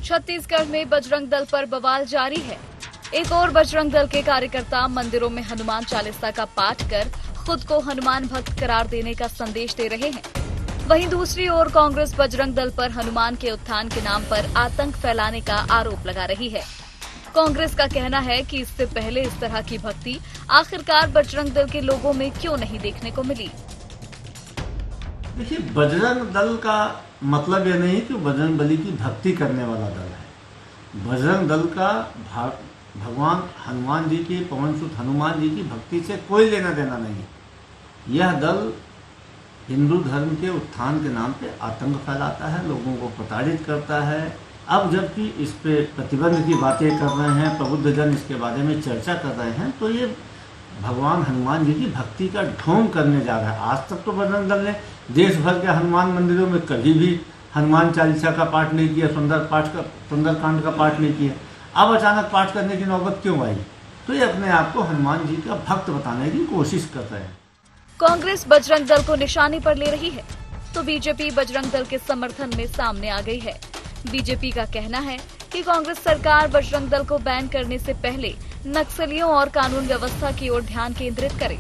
छत्तीसगढ़ में बजरंग दल पर बवाल जारी है। एक और बजरंग दल के कार्यकर्ता मंदिरों में हनुमान चालीसा का पाठ कर खुद को हनुमान भक्त करार देने का संदेश दे रहे हैं। वहीं दूसरी ओर कांग्रेस बजरंग दल पर हनुमान के उत्थान के नाम पर आतंक फैलाने का आरोप लगा रही है। कांग्रेस का कहना है कि इससे पहले इस तरह की भक्ति आखिरकार बजरंग दल के लोगों में क्यों नहीं देखने को मिली। देखिए, बजरंग दल का मतलब यह नहीं कि बजरंग बली की भक्ति करने वाला दल है। बजरंग दल का भगवान हनुमान जी की, पवन सुत हनुमान जी की भक्ति से कोई लेना देना नहीं। यह दल हिंदू धर्म के उत्थान के नाम पे आतंक फैलाता है, लोगों को प्रताड़ित करता है। अब जबकि इस पे प्रतिबंध की बातें कर रहे हैं, प्रबुद्ध जन इसके बारे में चर्चा कर रहे हैं, तो ये भगवान हनुमान जी की भक्ति का ढोंग करने जा रहा है। आज तक तो बजरंग दल ने देश भर के हनुमान मंदिरों में कभी भी हनुमान चालीसा का पाठ नहीं किया, सुंदरकांड का पाठ नहीं किया। अब अचानक पाठ करने की नौबत क्यों आई? तो ये अपने आप को हनुमान जी का भक्त बताने की कोशिश कर रहे हैं। कांग्रेस बजरंग दल को निशाने पर ले रही है तो बीजेपी बजरंग दल के समर्थन में सामने आ गई है। बीजेपी का कहना है कि कांग्रेस सरकार बजरंग दल को बैन करने से पहले नक्सलियों और कानून व्यवस्था की ओर ध्यान केंद्रित करे।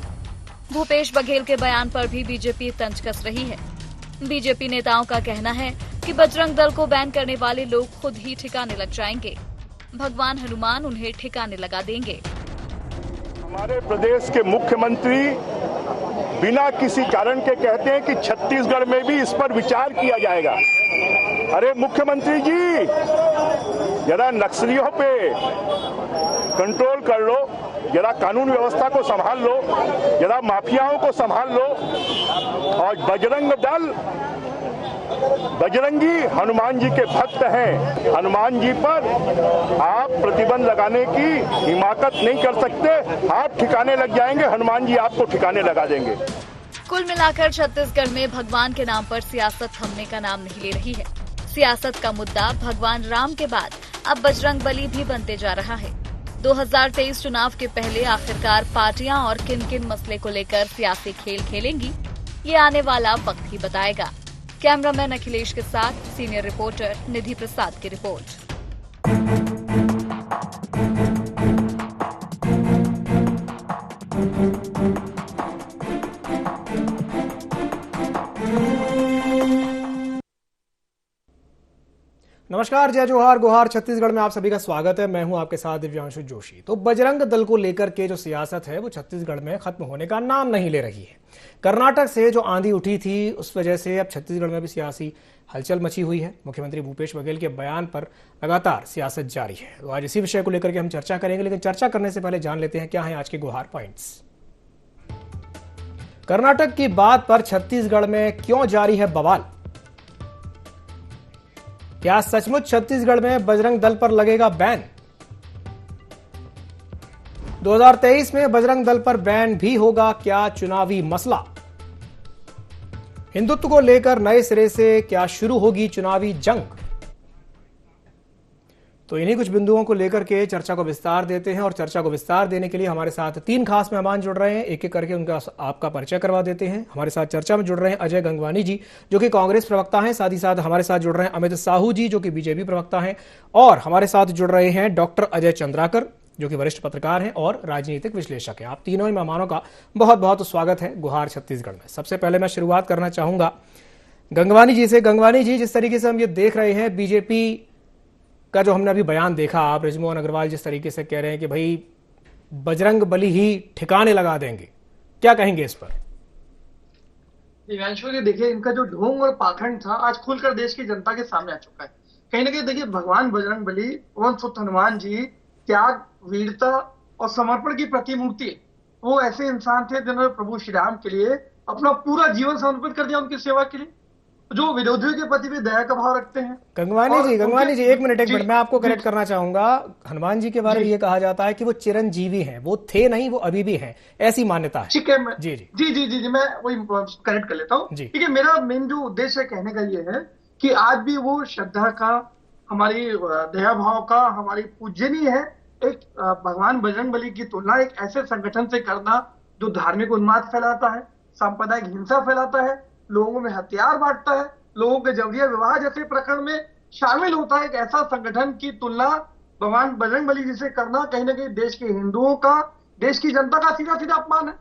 भूपेश बघेल के बयान पर भी बीजेपी तंज कस रही है। बीजेपी नेताओं का कहना है कि बजरंग दल को बैन करने वाले लोग खुद ही ठिकाने लग जाएंगे। भगवान हनुमान उन्हें ठिकाने लगा देंगे। हमारे प्रदेश के मुख्यमंत्री बिना किसी कारण के कहते हैं कि छत्तीसगढ़ में भी इस पर विचार किया जाएगा। अरे मुख्यमंत्री जी, जरा नक्सलियों पे कंट्रोल कर लो, जरा कानून व्यवस्था को संभाल लो, जरा माफियाओं को संभाल लो। और बजरंग दल बजरंगी हनुमान जी के भक्त हैं। हनुमान जी पर आप प्रतिबंध लगाने की हिमाकत नहीं कर सकते। आप ठिकाने लग जाएंगे, हनुमान जी आपको ठिकाने लगा देंगे। कुल मिलाकर छत्तीसगढ़ में भगवान के नाम पर सियासत थमने का नाम नहीं ले रही है। सियासत का मुद्दा भगवान राम के बाद अब बजरंग बली भी बनते जा रहा है। 2023 चुनाव के पहले आखिरकार पार्टियां और किन किन मसले को लेकर सियासी खेल खेलेंगी, ये आने वाला वक्त ही बताएगा। कैमरामैन अखिलेश के साथ सीनियर रिपोर्टर निधि प्रसाद की रिपोर्ट। नमस्कार, जय जोहार गुहार। छत्तीसगढ़ में आप सभी का स्वागत है। मैं हूं आपके साथ दिव्यांशु जोशी। तो बजरंग दल को लेकर के जो सियासत है वो छत्तीसगढ़ में खत्म होने का नाम नहीं ले रही है। कर्नाटक से जो आंधी उठी थी उस वजह से अब छत्तीसगढ़ में भी सियासी हलचल मची हुई है। मुख्यमंत्री भूपेश बघेल के बयान पर लगातार सियासत जारी है। तो आज इसी विषय को लेकर के हम चर्चा करेंगे, लेकिन चर्चा करने से पहले जान लेते हैं क्या है आज के गुहार पॉइंट्स। कर्नाटक की बात पर छत्तीसगढ़ में क्यों जारी है बवाल? क्या सचमुच छत्तीसगढ़ में बजरंग दल पर लगेगा बैन? 2023 में बजरंग दल पर बैन भी होगा क्या चुनावी मसला? हिंदुत्व को लेकर नए सिरे से क्या शुरू होगी चुनावी जंग? तो इन्हीं कुछ बिंदुओं को लेकर के चर्चा को विस्तार देते हैं और चर्चा को विस्तार देने के लिए हमारे साथ तीन खास मेहमान जुड़ रहे हैं। एक एक करके उनका आपका परिचय करवा देते हैं। हमारे साथ चर्चा में जुड़ रहे हैं अजय गंगवानी जी, जो कि कांग्रेस प्रवक्ता हैं। साथ ही साथ हमारे साथ जुड़ रहे हैं अमित साहू जी, जो कि बीजेपी प्रवक्ता हैं। और हमारे साथ जुड़ रहे हैं डॉक्टर अजय चंद्राकर, जो कि वरिष्ठ पत्रकार हैं और राजनीतिक विश्लेषक हैं। आप तीनों ही मेहमानों का बहुत बहुत स्वागत है गुहार छत्तीसगढ़ में। सबसे पहले मैं शुरुआत करना चाहूंगा गंगवानी जी से। गंगवानी जी, जिस तरीके से हम ये देख रहे हैं, बीजेपी का जो हमने अभी बयान देखा, आप बृजमोहन अग्रवाल जिस तरीके से कह रहे हैं कि भाई बजरंग बली ही ठिकाने लगा देंगे, क्या कहेंगे इस पर? दिव्यांशु जी, देखिए, इनका जो ढोंग और पाखंड था आज खुलकर देश की जनता के सामने आ चुका है। कहीं ना कहीं देखिए, भगवान बजरंग बली, पवन सुत हनुमान जी त्याग, वीरता और समर्पण की प्रतिमूर्ति है। वो ऐसे इंसान थे जिन्होंने प्रभु श्री राम के लिए अपना पूरा जीवन समर्पित कर दिया, उनकी सेवा के लिए, जो विरोधियों के प्रति भी दया का भाव रखते हैं। गंगवानी जी एक मिनट मैं आपको करेक्ट करना चाहूंगा। हनुमान जी के बारे में ये कहा जाता है कि वो चिरंजीवी हैं, वो थे नहीं, वो अभी भी हैं, ऐसी मान्यता है। ठीक है, जी, मैं वही करेक्ट कर लेता हूँ। ठीक है, मेरा मेन जो उद्देश्य कहने का ये है कि आज भी वो श्रद्धा का, हमारी दया भाव का, हमारी पूजनीय है। एक भगवान बजरंग बली की तुलना एक ऐसे संगठन से करना जो धार्मिक उन्माद फैलाता है, सांप्रदायिक हिंसा फैलाता है, लोगों में हथियार बांटता है, लोगों के जबरिया विवाह जैसे प्रकरण में शामिल होता है, एक ऐसा संगठन की तुलना भगवान बजरंगबली जी से करना कहीं ना कहीं देश के हिंदुओं का, देश की जनता का सीधा सीधा अपमान है।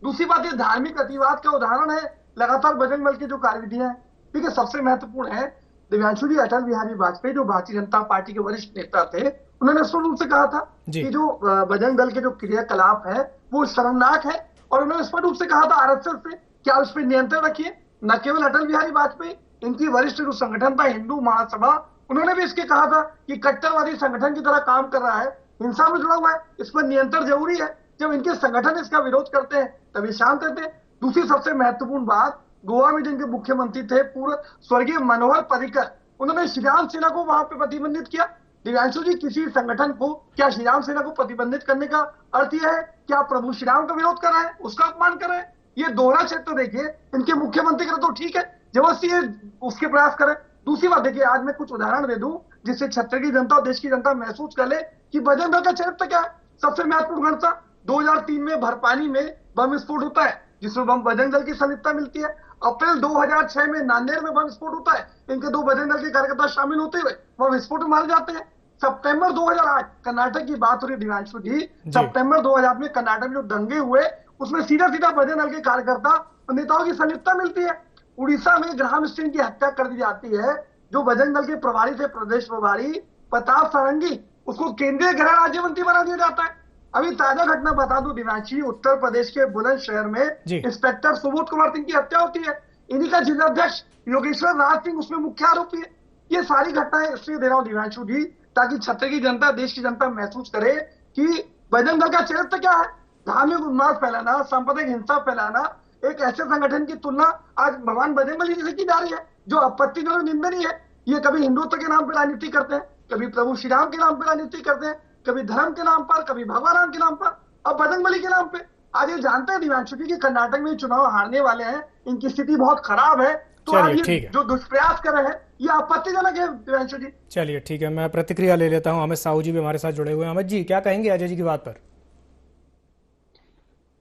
दूसरी बात, ये धार्मिक अतिवाद का उदाहरण है लगातार बजरंगबली की जो कार्यविधियां हैं। ठीक है, सबसे महत्वपूर्ण है दिव्यांशु जी, अटल बिहारी वाजपेयी जो भारतीय जनता पार्टी के वरिष्ठ नेता थे, उन्होंने स्पष्ट रूप से कहा था कि जो बजरंग दल के जो क्रियाकलाप है वो शर्मनाक है, और उन्होंने स्पष्ट रूप से कहा था आरएसएस से क्या उस पर नियंत्रण रखिए। न केवल अटल बिहारी वाजपेयी, इनकी वरिष्ठ जो संगठन था हिंदू महासभा, उन्होंने भी इसके कहा था कि कट्टरवादी संगठन की तरह काम कर रहा है, हिंसा में जुड़ा हुआ है, इस पर नियंत्रण जरूरी है। जब इनके संगठन इसका विरोध करते हैं तभी शांत रहते हैं। दूसरी सबसे महत्वपूर्ण बात, गोवा में जिनके मुख्यमंत्री थे पूर्व स्वर्गीय मनोहर पर्रिकर, उन्होंने श्रीराम सेना को वहां पे प्रतिबंधित किया। दिव्यांशु जी, किसी संगठन को क्या श्रीराम सेना को प्रतिबंधित करने का अर्थ यह है कि आप प्रभु श्री राम का विरोध कर रहे हैं, उसका अपमान कर रहे हैं? ये दोहरा क्षेत्र देखिए, इनके मुख्यमंत्री करे तो ठीक है, जबरदस्ती उसके प्रयास करें। दूसरी बात देखिए, आज मैं कुछ उदाहरण दे दूं जिससे छत्तीसगढ़ की जनता और देश की जनता महसूस कर ले कि बजरंग दल का चरित्र क्या है। सबसे महत्वपूर्ण घटना 2003 में भरपानी में बम विस्फोट होता है, जिसमें बजरंग दल की संलिप्तता मिलती है। अप्रैल 2006 में नांदेड़ में बम विस्फोट होता है, इनके 2 बजरंग दल के कार्यकर्ता शामिल होते हुए वह विस्फोट में मारे जाते हैं। सितंबर 2008 कर्नाटक की बात हो रही दिव्यांशु जी, सितंबर 2008 में कर्नाटक में जो दंगे हुए उसमें सीधा सीधा बजरंग दल के कार्यकर्ता और नेताओं की संलिप्तता मिलती है। उड़ीसा में ग्राहम स्टेन की हत्या कर दी जाती है, जो बजरंग दल के प्रभारी थे, प्रदेश प्रभारी प्रताप सारंगी, उसको केंद्रीय गृह राज्य मंत्री बना दिया जाता है। अभी ताजा घटना बता दूं दिव्यांशी, उत्तर प्रदेश के बुलंदशहर में इंस्पेक्टर सुबोध कुमार सिंह की हत्या होती है, इन्हीं का जिलाध्यक्ष योगेश्वर राज सिंह उसमें मुख्य आरोपी है। ये सारी घटनाएं इसलिए दे रहा हूं दिव्यांशु जी, ताकि छत्तीसगढ़ की जनता, देश की जनता महसूस करे कि बजरंग दल का चरित्र क्या है। धार्मिक उन्माद फैलाना, सांप्रदायिक हिंसा फैलाना, एक ऐसे संगठन की तुलना आज भगवान बजरंगबली जी से की जा रही है जो आपत्तिजनक निंदनीय है। ये कभी हिंदुत्व के नाम पर राजनीति करते हैं, कभी प्रभु श्री राम के नाम पर राजनीति करते हैं, कभी धर्म के नाम पर, कभी भगवान राम के नाम पर, अब बजरंगबली के नाम पे। आज ये जानते हैं दिव्यांशु जी कि कर्नाटक में चुनाव हारने वाले हैं, इनकी स्थिति बहुत खराब है, तो आज ये जो दुष्प्रयास कर रहे हैं ये आपत्तिजनक है दिव्यांशु जी। चलिए ठीक है, मैं प्रतिक्रिया ले लेता हूं। अमित साहू जी भी हमारे साथ जुड़े हुए हैं। अमित जी, क्या कहेंगे अजय जी की बात पर?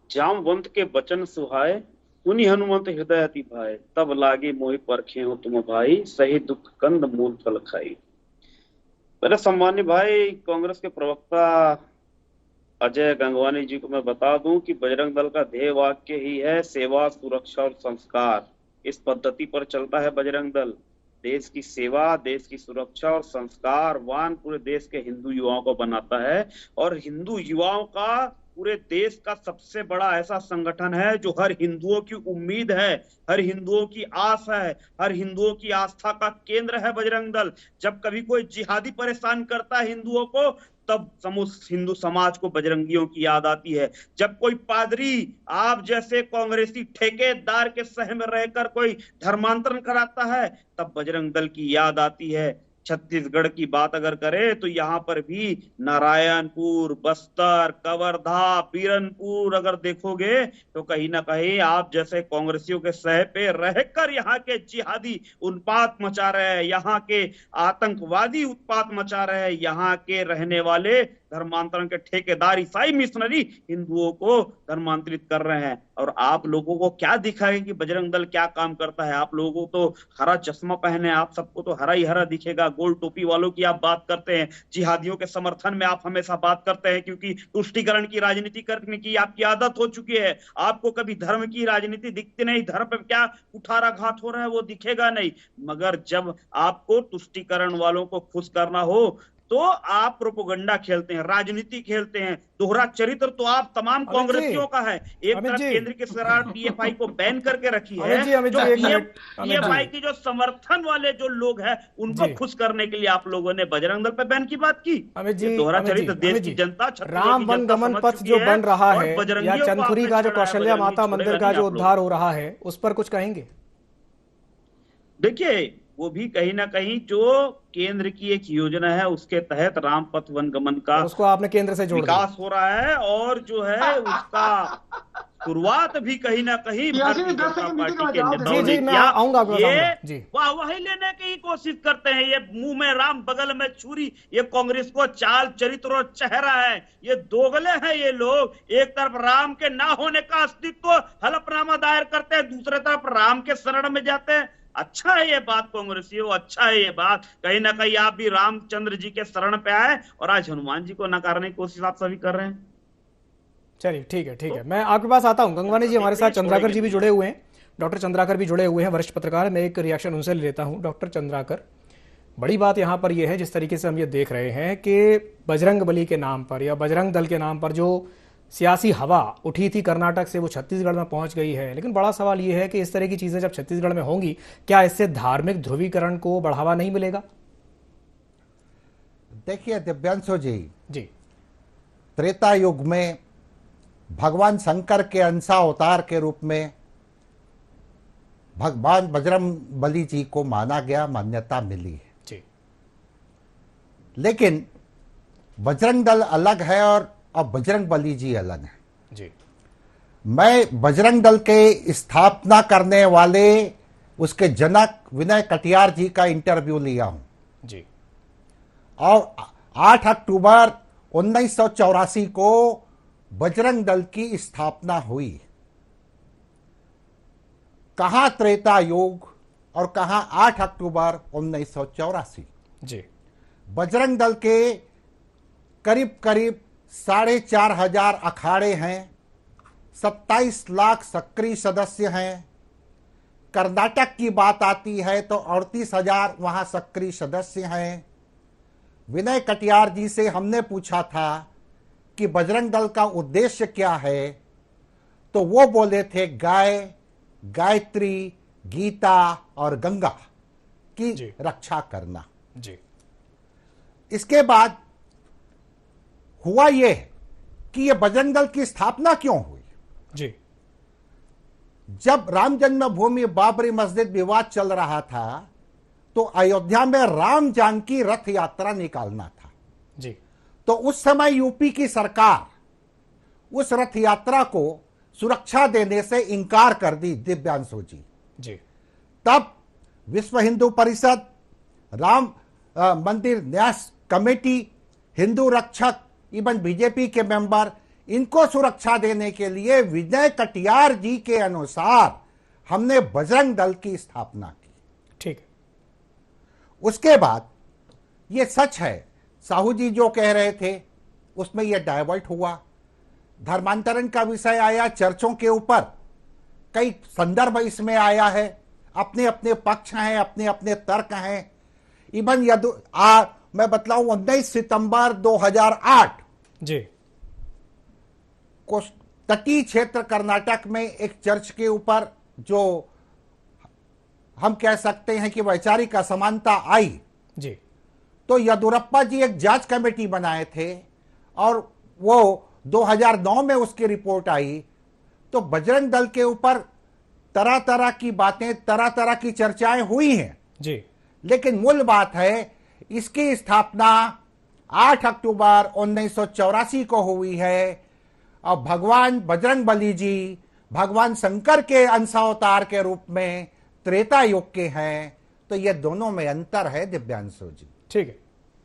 जामवंत के बचन सुहाए, उन्हीं हनुमंत हृदय अति भाए, तब लागे मोहि परखे हो तुम भाई, सही दुख कंद मूल फल खाई। मेरे सम्मानित भाई, कांग्रेस के प्रवक्ता अजय गंगवानी जी को मैं बता दूं कि बजरंग दल का ध्येय वाक्य ही है सेवा, सुरक्षा और संस्कार। इस पद्धति पर चलता है बजरंग दल। देश की सेवा, देश की सुरक्षा और संस्कारवान पूरे देश के हिंदू युवाओं को बनाता है, और हिंदू युवाओं का पूरे देश का सबसे बड़ा ऐसा संगठन है जो हर हिंदुओं की उम्मीद है, हर हिंदुओं की आस है, हर हिंदुओं की आस्था का केंद्र है बजरंग दल। जब कभी कोई जिहादी परेशान करता है हिंदुओं को, तब समूह हिंदू समाज को बजरंगियों की याद आती है। जब कोई पादरी आप जैसे कांग्रेसी ठेकेदार के सह में रहकर कोई धर्मांतरण कराता है, तब बजरंग दल की याद आती है। छत्तीसगढ़ की बात अगर करें तो यहाँ पर भी नारायणपुर, बस्तर, कवर्धा, बीरनपुर अगर देखोगे तो कहीं ना कहीं आप जैसे कांग्रेसियों के सह पे रहकर यहाँ के जिहादी उत्पात मचा रहे हैं, यहाँ के आतंकवादी उत्पात मचा रहे हैं, यहाँ के रहने वाले धर्मांतरण के ठेकेदार ईसाई मिशनरी हिंदुओं को धर्मांतरित कर रहे हैं। और आप लोगों को क्या दिखाएगा कि बजरंग दल क्या काम करता है? आप लोगों को तो हरा चश्मा पहने, आप सबको तो हरा ही हरा दिखेगा। गोल टोपी वालों की आप बात करते हैं, जिहादियों के समर्थन में आप हमेशा बात करते हैं, क्योंकि तुष्टीकरण की राजनीति करने की आपकी आदत हो चुकी है। आपको कभी धर्म की राजनीति दिखती नहीं, धर्म पे क्या कुठाराघात हो रहा है वो दिखेगा नहीं। मगर जब आपको तुष्टीकरण वालों को खुश करना हो तो आप प्रोपोगंडा खेलते हैं, राजनीति खेलते हैं। दोहरा चरित्र तो आप तमाम कांग्रेसियों का है। एक तरफ केंद्र की सरकार पीएफआई को बैन करके रखी है, जो पीएफआई की जो समर्थन वाले जो लोग हैं उनको खुश करने के लिए आप लोगों ने बजरंग दल पे बैन की बात की। दोहरा चरित्र देश की जनता, राम वन गमन पथ जो बन रहा है, या चंदखुरी का जो कौशल्या माता मंदिर का जो उद्धार हो रहा है, उस पर कुछ कहेंगे? देखिए, वो भी कहीं ना कहीं जो केंद्र की एक योजना है उसके तहत राम पथ वन गमन का उसको आपने केंद्र से जोड़ विकास हो रहा है, और जो है उसका शुरुआत भी कहीं ना कहीं सियासी भारतीय 10 जनता सेकंड मीटिंग पार्टी में के जवाब नेताओं दे ने जी, मैं किया। आऊंगा आपके पास, ये आऊंगा। जी। वाह वही लेने की कोशिश करते हैं। ये मुंह में राम बगल में छुरी, ये कांग्रेस को चाल चरित्र और चेहरा है। ये दोगले हैं ये लोग। एक तरफ राम के ना होने का अस्तित्व हलफनामा दायर करते हैं, दूसरे तरफ राम के शरण में जाते हैं। अच्छा है ये बात कांग्रेसियों, अच्छा है ये बात। कहीं ना कहीं आप भी रामचंद्र जी के शरण पे आए और आज हनुमान जी को नकारने की कोशिश आप सभी कर रहे हैं। चलिए ठीक है, ठीक है, मैं आपके पास आता हूं। गंगवानी जी हमारे साथ चंद्राकर जी भी जुड़े हुए हैं, डॉक्टर चंद्राकर भी जुड़े हुए हैं, वरिष्ठ पत्रकार। मैं एक रिएक्शन उनसे ले लेता हूं। डॉक्टर चंद्राकर, बड़ी बात यहां पर यह है, जिस तरीके से हम ये देख रहे हैं कि बजरंग बली के नाम पर या बजरंग दल के नाम पर जो सियासी हवा उठी थी कर्नाटक से, वो छत्तीसगढ़ में पहुंच गई है। लेकिन बड़ा सवाल यह है कि इस तरह की चीजें जब छत्तीसगढ़ में होंगी, क्या इससे धार्मिक ध्रुवीकरण को बढ़ावा नहीं मिलेगा? देखिए दिव्यांशु जी, जी त्रेता युग में भगवान शंकर के अंशावतार के रूप में भगवान बजरंग बली जी को माना गया, मान्यता मिली है। जी लेकिन बजरंग दल अलग है और अब बजरंग बली जी अलग है। जी मैं बजरंग दल के स्थापना करने वाले उसके जनक विनय कटियार जी का इंटरव्यू लिया हूं जी और 8 अक्टूबर 1984 को बजरंग दल की स्थापना हुई। कहां त्रेता युग और कहां 8 अक्टूबर 1984। जी बजरंग दल के करीब करीब 4,500 अखाड़े हैं, 27 लाख सक्रिय सदस्य हैं। कर्नाटक की बात आती है तो 38,000 वहां सक्रिय सदस्य हैं। विनय कटियार जी से हमने पूछा था कि बजरंग दल का उद्देश्य क्या है, तो वो बोले थे गाय, गायत्री, गीता और गंगा की जी। रक्षा करना। जी इसके बाद हुआ ये कि ये बजरंग दल की स्थापना क्यों हुई। जी जब राम जन्मभूमि बाबरी मस्जिद विवाद चल रहा था तो अयोध्या में राम जानकी रथ यात्रा निकालना था। जी तो उस समय यूपी की सरकार उस रथ यात्रा को सुरक्षा देने से इनकार कर दी दिव्यांशु जी। जी तब विश्व हिंदू परिषद, राम मंदिर न्यास कमेटी, हिंदू रक्षक, इवन बीजेपी के मेंबर, इनको सुरक्षा देने के लिए विनय कटियार जी के अनुसार हमने बजरंग दल की स्थापना की। ठीक है। उसके बाद ये सच है, साहू जी जो कह रहे थे उसमें यह डाइवर्ट हुआ। धर्मांतरण का विषय आया चर्चों के ऊपर, कई संदर्भ इसमें आया है, अपने अपने पक्ष हैं, अपने अपने तर्क हैं। इवन मैं बतलाऊं 19 सितंबर 2008 जी को तटीय क्षेत्र कर्नाटक में एक चर्च के ऊपर जो हम कह सकते हैं कि वैचारिक असमानता आई, जी तो येदुरप्पा जी एक जांच कमेटी बनाए थे और वो 2009 में उसकी रिपोर्ट आई। तो बजरंग दल के ऊपर तरह तरह की बातें, तरह तरह की चर्चाएं हुई हैं। जी लेकिन मूल बात है, इसकी स्थापना 8 अक्टूबर 1984 को हुई है और भगवान बजरंग बली जी भगवान शंकर के अंशावतार के रूप में त्रेता युग के हैं। तो ये दोनों में अंतर है दिव्यांशु जी। ठीक है,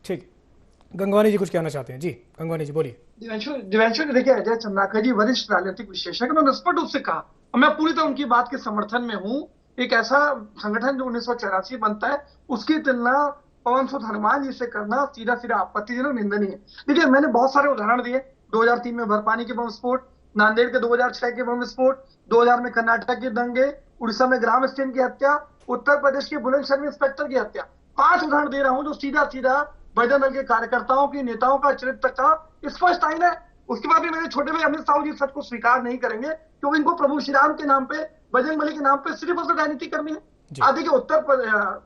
ठीक है। गंगवानी जी कुछ कहना चाहते हैं? जी गंगवानी जी बोलिए। दिव्यांशु ने देखिए, अजय चंद्राकर जी वरिष्ठ राजनीतिक विश्लेषक, उन्होंने स्पष्ट रूप से कहा और मैं पूरी तरह उनकी बात के समर्थन में हूं। एक ऐसा संगठन जो 1984 बनता है, उसकी तुलना पवन सुत हनुमान जी से करना सीधा सीधा आपत्तिजनक, निंदनीय है। देखिए, मैंने बहुत सारे उदाहरण दिए। 2003 में बरपानी के बम विस्फोट, नांदेड़ के 2006 के बम विस्फोट, 2000 में कर्नाटक के दंगे, उड़ीसा में ग्राम स्टेन की हत्या, उत्तर प्रदेश के बुलंदशहर इंस्पेक्टर की हत्या। 5 उदाहरण दे रहा हूं जो सीधा सीधा बजरंग दल के कार्यकर्ताओं की, नेताओं का चरित्र का स्पष्ट आईना है। उसके बाद भी मेरे छोटे भाई अमित साहू जी सच को स्वीकार नहीं करेंगे, क्योंकि इनको प्रभु श्री राम के नाम पे, बजरंग बली के नाम पे सिर्फ और सिर्फ राजनीति करनी है। आज देखिए,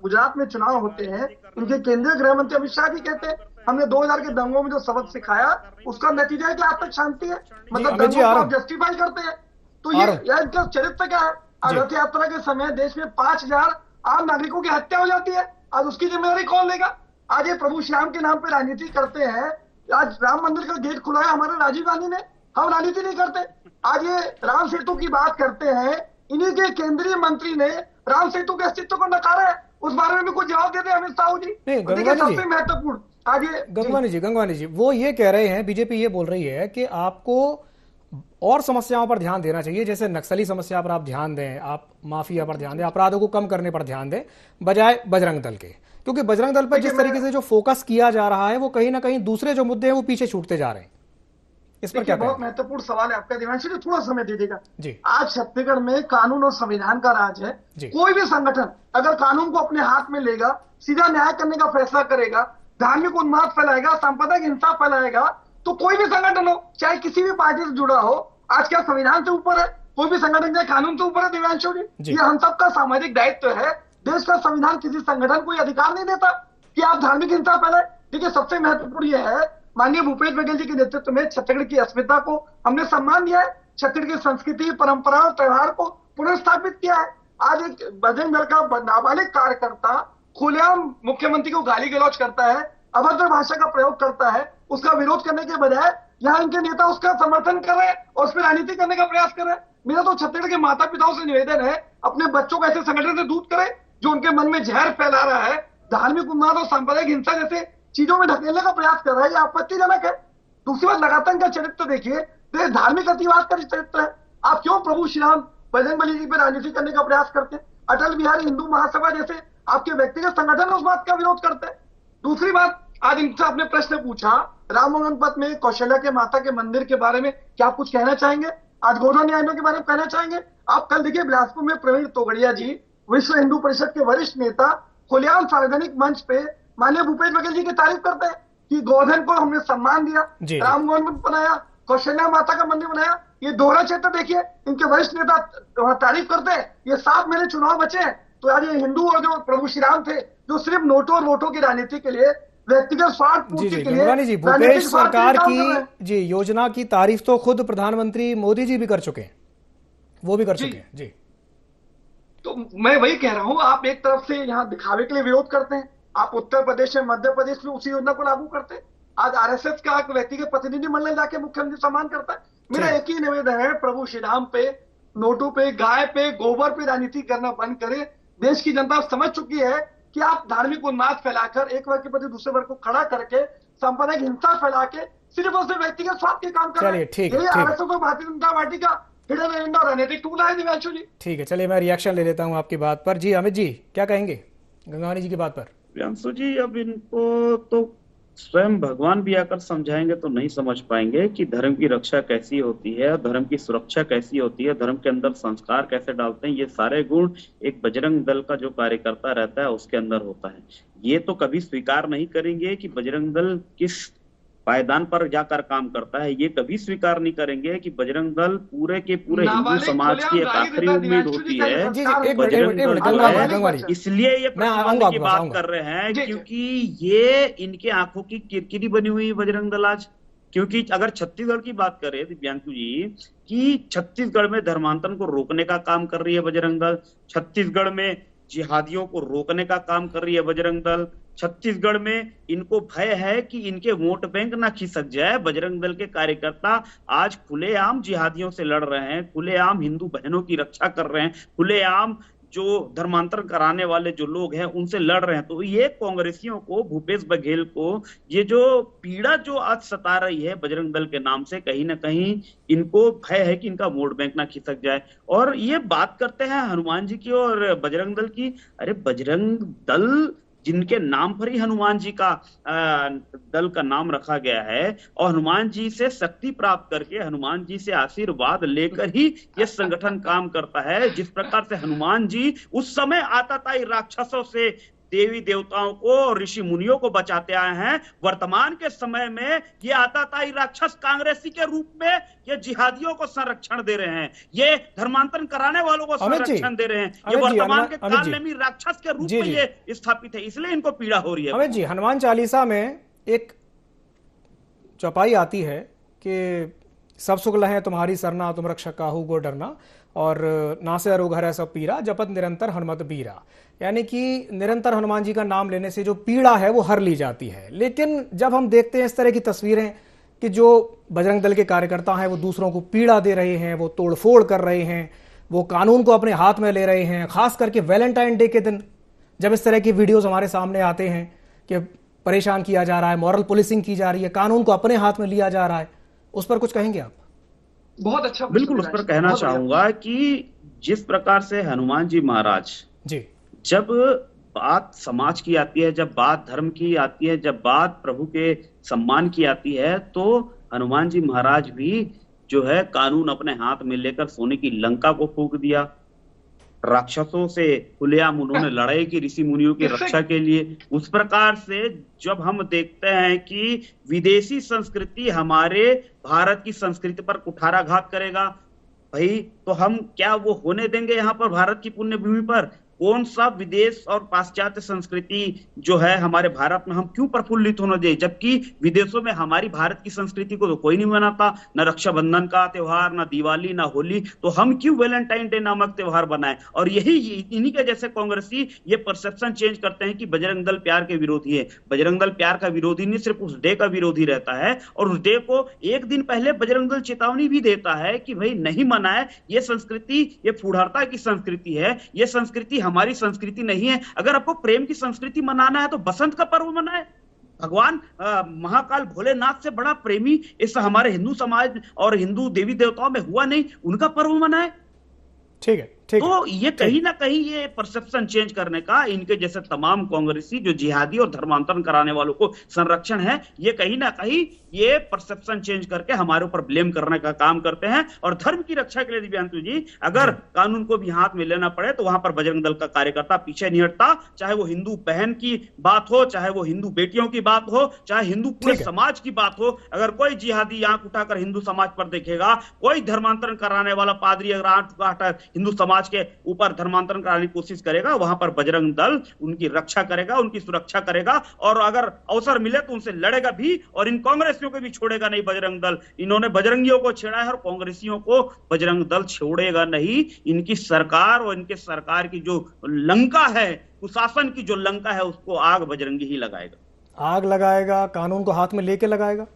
गुजरात में चुनाव होते हैं, उनके केंद्रीय गृह मंत्री अमित शाह जी कहते हैं हमने 2000 के दंगों में जो सबक सिखाया उसका नतीजा है कि आज तक शांति है। मतलब दंगों को आप जस्टिफाई करते हैं, तो ये इनका चरित्र क्या है? रथ यात्रा के समय देश में 5000 आम नागरिकों की हत्या हो जाती है, आज उसकी जिम्मेदारी कौन लेगा? आज ये प्रभु श्याम के नाम पे राजनीति करते हैं। आज राम मंदिर का गेट खुलाया हमारे राजीव गांधी ने, हम राजनीति नहीं करते। आज ये राम सेतु की बात करते हैं, इन्हीं के केंद्रीय मंत्री ने राम सेतु के अस्तित्व को नकारा है। उस बारे में भी कुछ जवाब देते हैं अमित साहू जी। नहीं, देखिए गंगवानी जी, सबसे महत्वपूर्ण आज ये गंगवानी जी वो ये कह रहे हैं, बीजेपी ये बोल रही है कि आपको और समस्याओं पर ध्यान देना चाहिए, जैसे नक्सली समस्या पर आप ध्यान दें, आप माफिया पर ध्यान दें, अपराधों को कम करने पर ध्यान दें, बजाय बजरंग दल के। क्योंकि बजरंग दल पर जिस तरीके से जो फोकस किया जा रहा है वो कहीं ना कहीं दूसरे जो मुद्दे हैं वो पीछे छूटते जा रहे हैं। इस पर क्या बहुत कहेंगे? महत्वपूर्ण सवाल है आपका देवांशी जी, थोड़ा समय दीजिएगा जी। आज छत्तीसगढ़ में कानून और संविधान का राज है। जी। कोई भी संगठन अगर कानून को अपने हाथ में लेगा, सीधा न्याय करने का फैसला करेगा, धार्मिक उन्माद फैलाएगा, सांप्रदायिक हिंसा फैलाएगा, तो कोई भी संगठन हो, चाहे किसी भी पार्टी से जुड़ा हो, आज क्या संविधान से ऊपर है? कोई भी संगठन चाहे कानून से ऊपर है दिव्यांशु जी। ये हम सबका सामाजिक दायित्व है। देश का संविधान किसी संगठन को अधिकार नहीं देता कि आप धार्मिक हिंसा फैलाए। देखिए सबसे महत्वपूर्ण यह है, माननीय भूपेश बघेल जी के नेतृत्व में छत्तीसगढ़ की अस्मिता को हमने सम्मान दिया है, छत्तीसगढ़ की संस्कृति, परंपरा और त्योहार को पुनर्स्थापित किया है। आज एक बजरंग दल का नाबालिग कार्यकर्ता खुलेआम मुख्यमंत्री को गाली गलौज करता है, अभद्र भाषा का प्रयोग करता है, उसका विरोध करने के बजाय यहाँ इनके नेता उसका समर्थन कर रहे हैं और उस पर राजनीति करने का प्रयास कर रहे हैं। मेरा तो छत्तीसगढ़ के माता पिताओं से निवेदन है, अपने बच्चों को ऐसे संगठन से दूर करें जो उनके मन में जहर फैला रहा है, धार्मिक उन्माद और सांप्रदायिक हिंसा जैसे चीजों में ढकेलने का प्रयास कर रहा है। ये आपत्तिजनक है। दूसरी बात, लगातार इनका चरित्र देखिए, तो धार्मिक अतिवाद का चरित्र है। आप क्यों प्रभु श्री राम बजरंगबली जी पे राजनीति करने का प्रयास करते हैं? अटल बिहारी हिंदू महासभा जैसे आपके व्यक्तिगत संगठन उस बात का विरोध करते हैं। दूसरी बात, आज इनसे आपने प्रश्न पूछा राममोहन पथ में कौशल्या के माता के मंदिर के बारे में, क्या आप कुछ कहना चाहेंगे? आज गोधन न्याय के बारे में कहना चाहेंगे? आप कल देखिए बिलासपुर में प्रवीण तोगड़िया जी, विश्व हिंदू परिषद के वरिष्ठ नेता, खुलेआम सार्वजनिक मंच पे माननीय भूपेश बघेल जी की तारीफ करते हैं कि गोधन को हमने सम्मान दिया, राममोहन बनाया, कौशल्या माता का मंदिर बनाया। ये दोहरा चरित्र देखिए, इनके वरिष्ठ नेता तारीफ करते हैं। ये 7 महीने चुनाव बचे हैं, तो आज ये हिंदू और जो प्रभु श्री राम थे, जो सिर्फ नोटों और वोटों की राजनीति के लिए, व्यक्तिगत स्वार्थ पूर्ति के लिए जी, भूपेश सरकार की जी योजना की तारीफ तो खुद प्रधानमंत्री मोदी जी भी कर चुके हैं, वो भी कर चुके हैं जी। तो मैं वही कह रहा हूं, आप एक तरफ से यहाँ दिखावे के लिए विरोध करते हैं, आप उत्तर प्रदेश में, मध्य प्रदेश में उसी योजना को लागू करते हैं। आज आरएसएस का एक व्यक्तिगत प्रतिनिधिमंडल जाके मुख्यमंत्री सम्मान करता है। मेरा एक ही निवेदन है, प्रभु श्री राम पे, नोटों पे, गाय पे, गोबर पे राजनीति करना बंद करें। देश की जनता समझ चुकी है कि आप धार्मिक उन्माद फैलाकर एक वर्ग के प्रति दूसरे वर्ग को खड़ा करके सांप्रदायिक हिंसा फैला के सिर्फ उससे व्यक्तिगत स्वार्थ के काम कर रहे हैं। ठीक है आरएसएस और भारतीय जनता पार्टी का हिडन एजेंडा और राजनीतिक टूल है दिव्यांशु जी। ठीक है, चलिए मैं रिएक्शन ले लेता हूं आपकी बात पर। जी अमित जी क्या कहेंगे गंगवानी जी की बात पर? दिव्यांशु जी, अब इनको तो स्वयं भगवान भी आकर समझाएंगे तो नहीं समझ पाएंगे कि धर्म की रक्षा कैसी होती है, धर्म की सुरक्षा कैसी होती है, धर्म के अंदर संस्कार कैसे डालते हैं। ये सारे गुण एक बजरंग दल का जो कार्यकर्ता रहता है उसके अंदर होता है। ये तो कभी स्वीकार नहीं करेंगे कि बजरंग दल किस पायदान पर जाकर काम करता है। ये कभी स्वीकार नहीं करेंगे कि बजरंग दल पूरे के पूरे हिंदू समाज की एक आखिरी उम्मीद होती है बजरंग दल। इसलिए ये प्रतिबंध की बात कर रहे हैं क्योंकि ये इनके आंखों की किरकिरी बनी हुई है बजरंग दल आज। क्योंकि अगर छत्तीसगढ़ की बात करें दिव्यांशु जी, कि छत्तीसगढ़ में धर्मांतरण को रोकने का काम कर रही है बजरंग दल, छत्तीसगढ़ में जिहादियों को रोकने का काम कर रही है बजरंग दल, छत्तीसगढ़ में इनको भय है कि इनके वोट बैंक ना खिसक जाए। बजरंग दल के कार्यकर्ता आज खुलेआम जिहादियों से लड़ रहे हैं, खुलेआम हिंदू बहनों की रक्षा कर रहे हैं, खुलेआम जो धर्मांतरण कराने वाले जो लोग हैं उनसे लड़ रहे हैं। तो ये कांग्रेसियों को, भूपेश बघेल को, ये जो पीड़ा जो आज सता रही है बजरंग दल के नाम से, कहीं ना कहीं इनको भय है कि इनका वोट बैंक ना खिसक जाए। और ये बात करते हैं हनुमान जी की और बजरंग दल की। अरे बजरंग दल जिनके नाम पर ही हनुमान जी का दल का नाम रखा गया है, और हनुमान जी से शक्ति प्राप्त करके, हनुमान जी से आशीर्वाद लेकर ही ये संगठन काम करता है। जिस प्रकार से हनुमान जी उस समय आतताई राक्षसों से देवी देवताओं को और ऋषि मुनियों को बचाते आए हैं, वर्तमान के समय में ये आतताई राक्षस कांग्रेसी के रूप में ये जिहादियों को संरक्षण दे रहे हैं, ये धर्मांतरण कराने वालों को संरक्षण दे रहे हैं। ये वर्तमान के काल में भी राक्षस के रूप में ये स्थापित है, इसलिए इनको पीड़ा हो रही है। अमित जी, हनुमान चालीसा में एक चौपाई आती है कि सब सुख लहें तुम्हारी सरना, तुम रक्षक काहू गो डरना, और नासे रोग हरै सब पीरा, जपत निरंतर हनुमत बीरा। यानी कि निरंतर हनुमान जी का नाम लेने से जो पीड़ा है वो हर ली जाती है। लेकिन जब हम देखते हैं इस तरह की तस्वीरें कि जो बजरंग दल के कार्यकर्ता हैं वो दूसरों को पीड़ा दे रहे हैं, वो तोड़फोड़ कर रहे हैं, वो कानून को अपने हाथ में ले रहे हैं, खास करके वैलेंटाइन डे के दिन जब इस तरह की वीडियोस हमारे सामने आते हैं कि परेशान किया जा रहा है, मॉरल पुलिसिंग की जा रही है, कानून को अपने हाथ में लिया जा रहा है, उस पर कुछ कहेंगे आप? बहुत अच्छा। बिल्कुल, उस पर कहना चाहूंगा कि जिस प्रकार से हनुमान जी महाराज जी, जब बात समाज की आती है, जब बात धर्म की आती है, जब बात प्रभु के सम्मान की आती है, तो हनुमान जी महाराज भी जो है कानून अपने हाथ में लेकर सोने की लंका को फूंक दिया। राक्षसों से खुलेआम उन्होंने लड़ाई की ऋषि मुनियों की रक्षा के लिए। उस प्रकार से जब हम देखते हैं कि विदेशी संस्कृति हमारे भारत की संस्कृति पर कुठाराघात करेगा भाई, तो हम क्या वो होने देंगे यहाँ पर भारत की पुण्य भूमि पर? कौन सा विदेश और पाश्चात्य संस्कृति जो है हमारे भारत में हम क्यों प्रफुल्लित होने दें, जबकि विदेशों में हमारी भारत की संस्कृति को तो कोई नहीं मनाता, न रक्षाबंधन का त्योहार, न दिवाली, न होली, तो हम क्यों वैलेंटाइन डे नामक त्योहार बनाएं? और यही इन्हीं के जैसे कांग्रेसी ये परसेप्शन चेंज करते हैं कि बजरंग दल प्यार के विरोधी है। बजरंग दल प्यार का विरोधी नहीं, सिर्फ उस डे का विरोधी रहता है, और उस डे को एक दिन पहले बजरंग दल चेतावनी भी देता है कि भाई नहीं मनाए, ये संस्कृति, ये फूढ़ारता की संस्कृति है, ये संस्कृति हमारी संस्कृति नहीं है। अगर आपको प्रेम की संस्कृति मनाना है तो बसंत का पर्व मनाए। भगवान महाकाल भोलेनाथ से बड़ा प्रेमी इस हमारे हिंदू समाज और हिंदू देवी देवताओं में हुआ नहीं, उनका पर्व मनाए। ठीक है, ठीक तो है। ये कहीं ना कहीं ये परसेप्शन चेंज करने का इनके जैसे तमाम कांग्रेसी जो जिहादी और धर्मांतरण कराने वालों को संरक्षण है, ये कहीं ना कहीं ये परसेप्शन चेंज करके हमारे ऊपर ब्लेम करने का काम करते हैं। और धर्म की रक्षा के लिए दिव्यांशु जी, अगर कानून को भी हाथ में लेना पड़े तो वहां पर बजरंग दल का कार्यकर्ता पीछे नहीं हटता, चाहे वो हिंदू बहन की बात हो, चाहे वो हिंदू बेटियों की बात हो, चाहे हिंदू पूरे समाज की बात हो। अगर कोई जिहादी आंख उठाकर हिंदू समाज पर देखेगा, कोई धर्मांतरण कराने वाला पादरी अगर आंख उठाकर हिंदू समाज के ऊपर धर्मांतरण कराने की कोशिश करेगा, वहां पर बजरंग दल उनकी रक्षा करेगा, उनकी सुरक्षा करेगा, और अगर अवसर मिले तो उनसे लड़ेगा भी, और इन कांग्रेसियों को भी छोड़ेगा नहीं बजरंग दल। इन्होंने बजरंगियों को छेड़ा है और कांग्रेसियों को बजरंग दल छोड़ेगा नहीं। इनकी सरकार और इनके सरकार की जो लंका है, कुशासन की जो लंका है, उसको आग बजरंगी ही लगाएगा। आग लगाएगा, कानून को हाथ में लेके लगाएगा,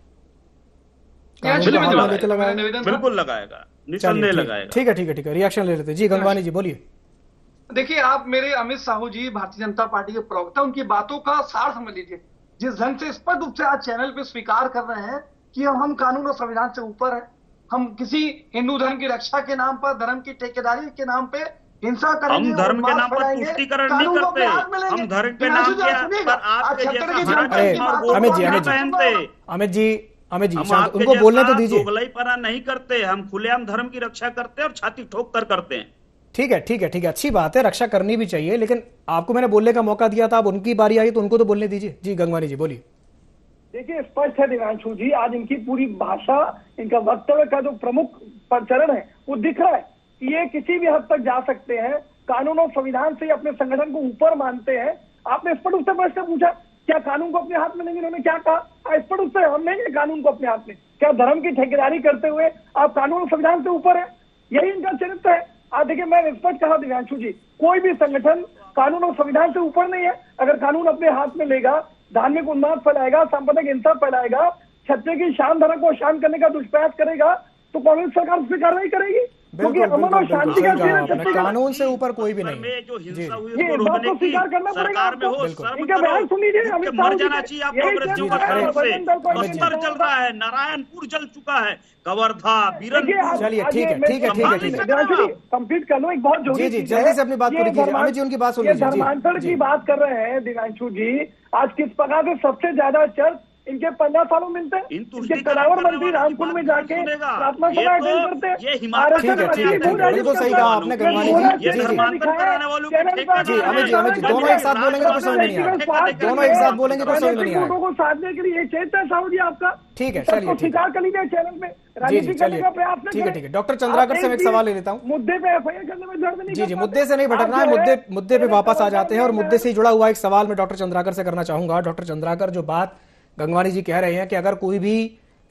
कानून को हाथ में लेके लगाएगा, बिल्कुल लगाएगा, निसंदेह लगाएगा। ठीक है, ठीक है, ठीक है। रिएक्शन ले लेते हैं जी, गंगवानी जी बोलिए। देखिए, आप मेरे अमित साहू जी भारतीय जनता पार्टी के प्रवक्ता, उनकी बातों का सार समझ लीजिए। जिस ढंग से स्पष्ट रूप से आज चैनल पे स्वीकार कर रहे हैं कि हम कानून और संविधान से ऊपर है, हम किसी हिंदू धर्म की रक्षा के नाम पर, धर्म की ठेकेदारी के नाम पे हिंसा करेंगे, हम धर्म के नाम पर तुष्टीकरण नहीं करते, हम धर्म के नाम पर आपके अमित जी उनको बोलने तो दीजिए। दोगलाईपना नहीं करते, हम खुलेआम धर्म की रक्षा करते हैं और छाती ठोक कर करते हैं। ठीक है, ठीक है, ठीक है, अच्छी बात है, रक्षा करनी भी चाहिए, लेकिन आपको मैंने बोलने का मौका दिया था, अब उनकी बारी आई तो उनको तो बोलने दीजिए। जी गंगवानी जी बोलिए। देखिए, स्पष्ट है दिव्यांशु जी, आज इनकी पूरी भाषा, इनका वक्तव्य का जो प्रमुख प्रचरण है वो दिख रहा है कि ये किसी भी हद तक जा सकते हैं, कानून और संविधान से अपने संगठन को ऊपर मानते हैं। आपने स्पष्ट रूप से प्रश्न पूछा, क्या कानून को अपने हाथ में लेंगे? इन्होंने क्या कहा? स्पष्ट रूप से हम लेंगे कानून को अपने हाथ में। क्या धर्म की ठेकेदारी करते हुए आप कानून और संविधान से ऊपर है? यही इनका चरित्र है। आज देखिए, मैं स्पष्ट कहा दिव्यांशु जी, कोई भी संगठन कानून और संविधान से ऊपर नहीं है। अगर कानून अपने हाथ में लेगा, धार्मिक उन्माद फैलाएगा, सांप्रदायिक हिंसा फैलाएगा, क्षत्रिय की शान धर्म को शांत करने का दुष्प्रयास करेगा, तो कांग्रेस सरकार उस पर कार्रवाई करेगी, क्योंकि अमन और शांति का कानून से ऊपर कोई भी नहीं। ये बात को स्वीकार करना पड़ेगा आपको। इनका बयान सुन लीजिए, अमित मर जाना चाहिए आप कांग्रेसियों का बस्तर जल रहा है, नारायणपुर जल चुका है, कवर्धा, बीरनपुर। चलिए ठीक है, ठीक है, ठीक है, ठीक है, कंप्लीट कर लो। एक बहुत जरूरी जी जल्दी से अपनी बात पूरी कीजिए। अमित जी उनकी बात सुन लीजिए। धर्मांतरण की बात कर रहे हैं दिव्यांशु जी, आज किस प्रकार से सबसे ज्यादा चर्च इनके 15 सालों में मिलते हैं। इनके कलावर मंत्री रामकुंड में जाके प्रार्थना सभा अटेंड करते हैं। बिल्कुल सही कहा आपने गंगवानी जी। जी अमित जी दोनों एक साथ बोलेंगे तो कुछ समझ नहीं आएगा, दोनों एक साथ बोलेंगे तो समझ नहीं आएगा। को साधने के लिए चेत है साहू जी आपका। ठीक है, चलिए स्वीकार कर लीजिए चैनल में, राजनीति करने का प्रयास न ठीक है, ठीक है। डॉक्टर चंद्राकर से मैं एक सवाल ले लेता हूँ। मुद्दे पे एफआईआर करने में दर्द नहीं। जी मुद्दे से नहीं भटकना है, मुद्दे पे वापस आ जाते हैं। और मुद्दे से जुड़ा हुआ एक सवाल मैं डॉक्टर चंद्राकर से करना चाहूंगा। डॉक्टर चंद्राकर, जो बात गंगवानी जी कह रहे हैं कि अगर कोई भी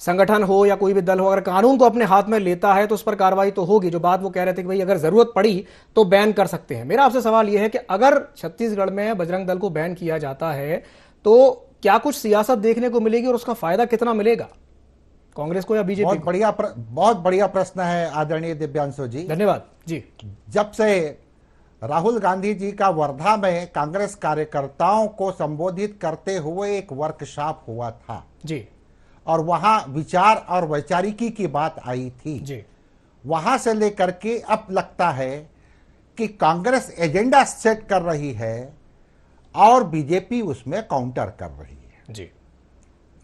संगठन हो या कोई भी दल हो, अगर कानून को अपने हाथ में लेता है तो उस पर कार्रवाई तो होगी। जो बात वो कह रहे थे कि भाई अगर जरूरत पड़ी तो बैन कर सकते हैं। मेरा आपसे सवाल यह है कि अगर छत्तीसगढ़ में बजरंग दल को बैन किया जाता है तो क्या कुछ सियासत देखने को मिलेगी और उसका फायदा कितना मिलेगा? कांग्रेस को या बीजेपी को? बहुत बढ़िया प्रश्न है आदरणीय दिव्यांशु जी। धन्यवाद जी। जब से राहुल गांधी जी का वर्धा में कांग्रेस कार्यकर्ताओं को संबोधित करते हुए एक वर्कशॉप हुआ था जी, और वहां विचार और वैचारिकी की बात आई थी जी, वहां से लेकर के अब लगता है कि कांग्रेस एजेंडा सेट कर रही है और बीजेपी उसमें काउंटर कर रही है जी,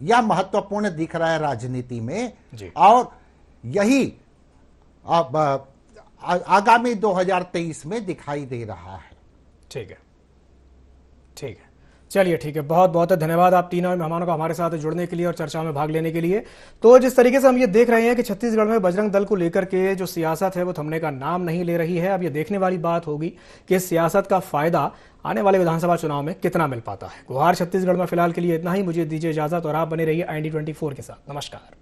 यह महत्वपूर्ण दिख रहा है राजनीति में जी। और यही अब आगामी 2023 में दिखाई दे रहा है। ठीक है, ठीक है, चलिए ठीक है। बहुत बहुत धन्यवाद आप तीनों मेहमानों का हमारे साथ जुड़ने के लिए और चर्चा में भाग लेने के लिए। तो जिस तरीके से हम ये देख रहे हैं कि छत्तीसगढ़ में बजरंग दल को लेकर के जो सियासत है वो थमने का नाम नहीं ले रही है। अब ये देखने वाली बात होगी कि इस सियासत का फायदा आने वाले विधानसभा चुनाव में कितना मिल पाता है। गुहार छत्तीसगढ़ में फिलहाल के लिए इतना ही। मुझे दीजिए इजाजत और आप बने रहिए IND24 के साथ। नमस्कार।